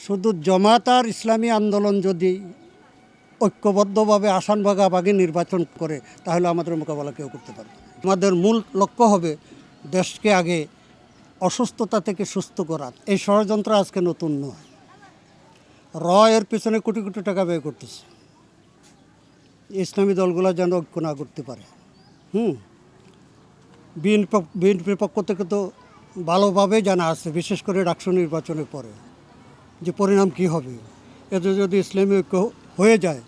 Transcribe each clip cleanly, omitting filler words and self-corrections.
শুধু জামাত আর ইসলামী আন্দোলন যদি ঐক্যবদ্ধভাবে আসন ভাগাভাগি নির্বাচন করে তাহলে আমাদের মোকাবেলা কেউ করতে পারবে না। আমাদের মূল লক্ষ্য হবে দেশকে আগে অসুস্থতা থেকে সুস্থ করা। এই ষড়যন্ত্র আজকে নতুন নয়। এর পেছনে কোটি কোটি টাকা ব্যয় করতেছে ইসলামী দলগুলো যেন ঐক্য না করতে পারে। বিএনপির পক্ষ থেকে তো ভালোভাবে জানা আছে, বিশেষ করে ডাকসু নির্বাচনের পরে যে পরিণাম কি হবে। এতে যদি ইসলামী ঐক্য হয়ে যায়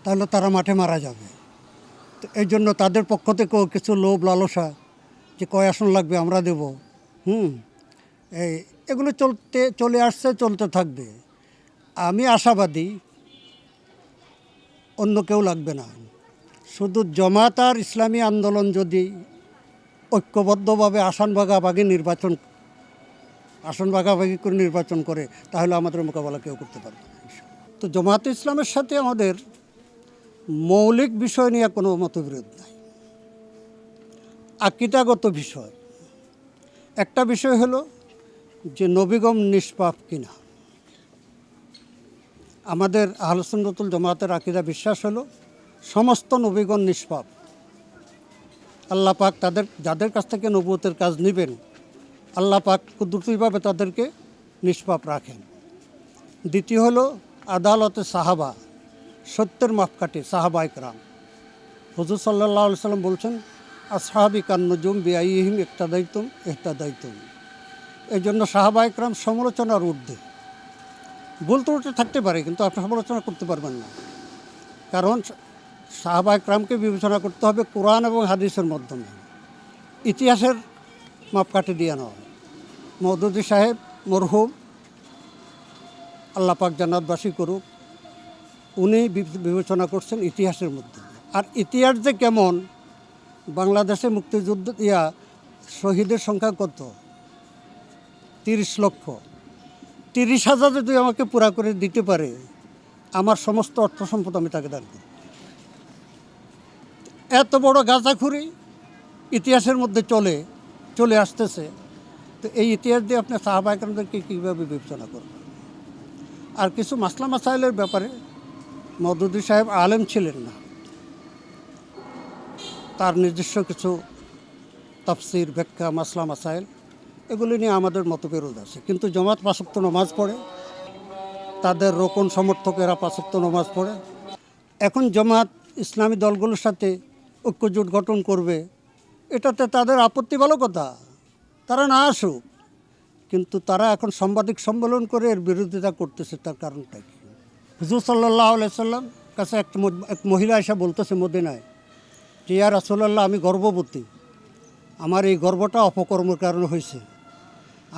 তাহলে তারা মাঠে মারা যাবে। তো এই জন্য তাদের পক্ষ থেকেও কিছু লোভ লালসা যে কয় আসন লাগবে আমরা দেব, এগুলো চলে আসছে, চলতে থাকবে। আমি আশাবাদী অন্য কেউ লাগবে না। শুধু জামাত আর ইসলামী আন্দোলন যদি ঐক্যবদ্ধভাবে আসন ভাগাভাগি করে নির্বাচন করে তাহলে আমাদের মোকাবেলা কেউ করতে পারবে না। তো জামাত ইসলামের সাথে আমাদের মৌলিক বিষয় নিয়ে কোনো মতবিরোধ নাই, আকীদাগত বিষয়। একটা বিষয় হলো যে নবীগণ নিষ্পাপ কিনা। আমাদের আহলে সুন্নাতুল জামাতের আকীদা বিশ্বাস হলো সমস্ত নবীগণ নিষ্পাপ। আল্লাহ পাক যাদের কাছ থেকে নবুয়তের কাজ নেবেন আল্লাহ পাক কুদরতিভাবে তাদেরকে নিষ্পাপ রাখেন। দ্বিতীয় হলো আদালতে সাহাবা, সত্যের মাপকাঠি সাহাবা ইকরাম। হুজুর সাল্লাল্লাহু আলাইহি সাল্লাম বলছেন আসহাবি কান্নুজুম বিআইহিম ইহতাদাইতুম। এই জন্য সাহাবা ইকরাম সমালোচনার ঊর্ধ্বে। ভুল ত্রুটি থাকতে পারে কিন্তু আপনি সমালোচনা করতে পারবেন না, কারণ সাহাবা ইকরামকে বিবেচনা করতে হবে কোরআন এবং হাদিসের মাধ্যমে, ইতিহাসের মাপকাঠি দিয়ে নয়। মওদুদী সাহেব মরহুম, আল্লাহ পাক জান্নাতবাসী করুক, উনি বিবেচনা করছেন ইতিহাসের মধ্যে। আর ইতিহাস যে কেমন, বাংলাদেশে মুক্তিযুদ্ধ শহীদের সংখ্যা কত? 30 লক্ষ। 30,000 যদি আমাকে পুরা করে দিতে পারে আমার সমস্ত অর্থ সম্পদ আমি তাকে দান করি। এত বড় গাঁজাখুরি ইতিহাসের মধ্যে চলে আসতেছে। তো এই ইতিহাস দিয়ে আপনি সাহাবা ইকরামদেরকে কীভাবে বিবেচনা করবেন? আর কিছু মাসলা মাসাইলের ব্যাপারে মওদুদী সাহেব আলেম ছিলেন না, তার নিজস্ব কিছু তাফসির, ব্যাখ্যা, মাসলা মাসাইল এগুলি নিয়ে আমাদের মতবিরোধ আছে। কিন্তু জামাত 5 ওয়াক্ত নামাজ পড়ে, তাদের রোকন সমর্থকেরা 5 ওয়াক্ত নামাজ পড়ে। এখন জামাত ইসলামী দলগুলোর সাথে ঐক্যজোট গঠন করবে, এটাতে তাদের আপত্তি, ভালো কথা, তারা না আসুক। কিন্তু তারা এখন সাংবাদিক সম্মেলন করে এর বিরোধিতা করতেছে। তার কারণটা কি? হুজুর সাল্লাল্লাহু আলাইহি সাল্লাম কাছে এক মহিলা এসে বলতেছে মদিনায় যে ইয়া রাসূলুল্লাহ, আমি গর্ভবতী, আমার এই গর্ভটা অপকর্মের কারণে হয়েছে,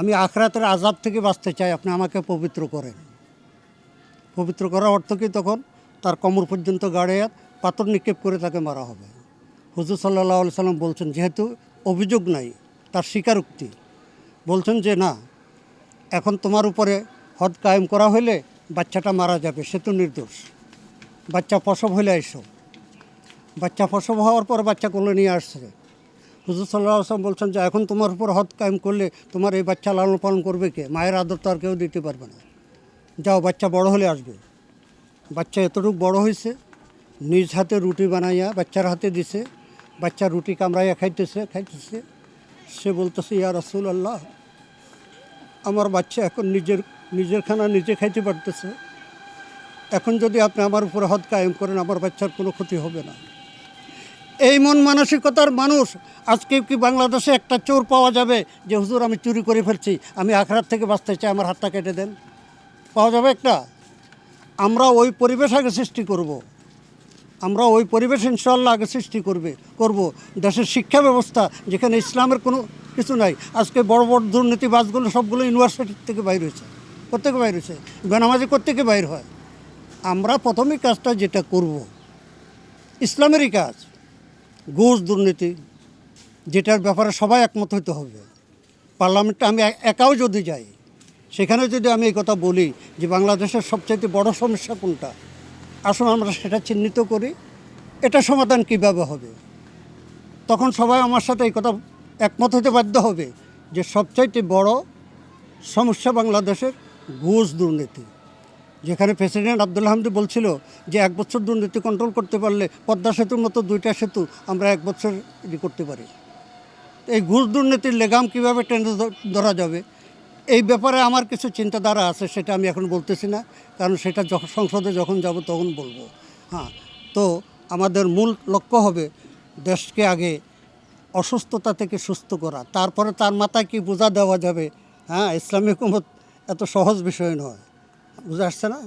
আমি আখিরাতের আযাব থেকে বাঁচতে চাই, আপনি আমাকে পবিত্র করেন। পবিত্র করার অর্থ কি? তখন তার কোমর পর্যন্ত গাড়ে পাথর নিক্ষেপ করে তাকে মারা হবে। হুজুর সাল্লাল্লাহু আলাইহি সাল্লাম বলছেন, যেহেতু অভিযোগ নাই, তার স্বীকারোক্তি, বলছেন যে না, এখন তোমার উপরে হদ কায়েম করা হলে বাচ্চাটা মারা যাবে, সে তো নির্দোষ। বাচ্চা প্রসব হলে এসো। বাচ্চা প্রসব হওয়ার পর বাচ্চা কোলে নিয়ে আসছে। হুজুর সাল্লাল্লাহু আলাইহি ওয়াসাল্লাম বলছেন যে এখন তোমার উপর হদ কায়েম করলে তোমার এই বাচ্চা লালন পালন করবে কে? মায়ের আদর তো আর কেউ দিতে পারবে না। যাও, বাচ্চা বড় হলে আসবে। বাচ্চা এতটুকু বড় হয়েছে, নিজ হাতে রুটি বানাইয়া বাচ্চার হাতে দিছে, বাচ্চা রুটি কামড়াইয়া খাইতেছে। সে বলতেছে ইয়া রাসূলুল্লাহ, আমার বাচ্চা এখন নিজের খানা নিজে খাইতে পারতেছে, এখন যদি আপনি আমার উপরে হদ কায়েম করেন আমার বাচ্চার কোনো ক্ষতি হবে না। এই মন মানসিকতার মানুষ আজকে কি বাংলাদেশে একটা চোর পাওয়া যাবে যে হুজুর আমি চুরি করে ফেলছি, আমি আখিরাত থেকে বাঁচতে চাই, আমার হাতটা কেটে দেন? পাওয়া যাবে একটা? আমরা ওই পরিবেশ আগে সৃষ্টি করব। আমরা ওই পরিবেশ ইনশাআল্লাহ আগে সৃষ্টি করব। দেশের শিক্ষা ব্যবস্থা যেখানে ইসলামের কোনো কিছু নাই। আজকে বড় বড় দুর্নীতিবাজগুলো সবগুলো ইউনিভার্সিটি থেকে বাইর হয়েছে। কোত্থেকে বাইর হয়েছে? বেনামাজি কোত্থেকে বাইর হয়? আমরা প্রথমেই কাজটা যেটা করব ইসলামেরই কাজ, ঘুষ দুর্নীতি, যেটার ব্যাপারে সবাই একমত হতে হবে। পার্লামেন্টে আমি একাও যদি যাই, সেখানে যদি আমি এই কথা বলি যে বাংলাদেশের সবচেয়ে বড় সমস্যা কোনটা, আসুন আমরা সেটা চিহ্নিত করি, এটা সমাধান কিভাবে হবে, তখন সবাই আমার সাথে এই কথা একমত হতে বাধ্য হবে যে সবচাইতে বড় সমস্যা বাংলাদেশের ঘুষ দুর্নীতি, যেখানে প্রেসিডেন্ট আব্দুল হামিদ বলছিল যে 1 বছর দুর্নীতি কন্ট্রোল করতে পারলে পদ্মা সেতুর মতো 2টা সেতু আমরা 1 বছর করতে পারি। এই ঘুষ দুর্নীতির লেগাম কীভাবে টেনে ধরা যাবে, এই ব্যাপারে আমার কিছু চিন্তাধারা আছে, সেটা আমি এখন বলতেছি না, কারণ সেটা সংসদে যখন যাব তখন বলবো। হ্যাঁ, তো আমাদের মূল লক্ষ্য হবে দেশকে আগে অসুস্থতা থেকে সুস্থ করা, তারপরে তার মাথায় কি বোঝা দেওয়া যাবে। হ্যাঁ, ইসলামিক উম্মত এত সহজ বিষয় নয়, বুঝে আসছে না।